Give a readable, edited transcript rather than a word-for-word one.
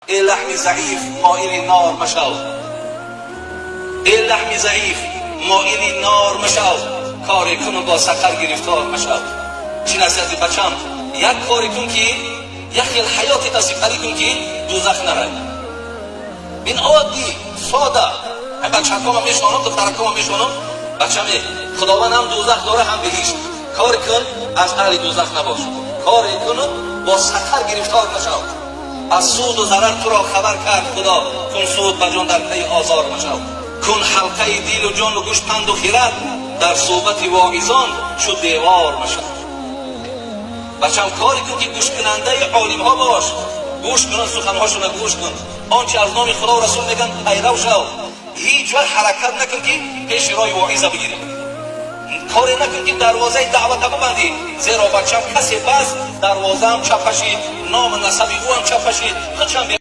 ای لحم ضعیف مایل نار مشو، ای لحم ضعیف مایل نار مشو، کاری کن با سقر گرفتار مشو. چی نصیحت بچم؟ یک کاری کن که یک خیل حیاتی تصیفری کن که دوزخ نره. این عادی ساده بچه‌ها هم میشونم، دخترها هم میشونم. بچه‌م خداوند هم دوزخ داره هم بهشت. کاری کن از اهل دوزخ نباش، کاری کن با سقر گرفتار مشو. از سود و ضرر تو را خبر کرد خدا، کن سود و جان در پی آزار مشو. کن حلقه دل و جان و گوش پند و خرد، در صحبت واعظان شد دیوار مشو. بچه‌م کاری کن که گوش کننده عالم ها باش، گوش کن سخنهاشون را گوش کن، آنچه از نام خدا و رسول میگن پیرو شو. هیچ وقت حرکت نکن که پیش رای واعظه بگیری، کاری نکن که دروازه دعوت ببندی، زیرا بچه‌م کسی بس دروازه هم چپشید، نام نسبی او هم چپشید، خودشم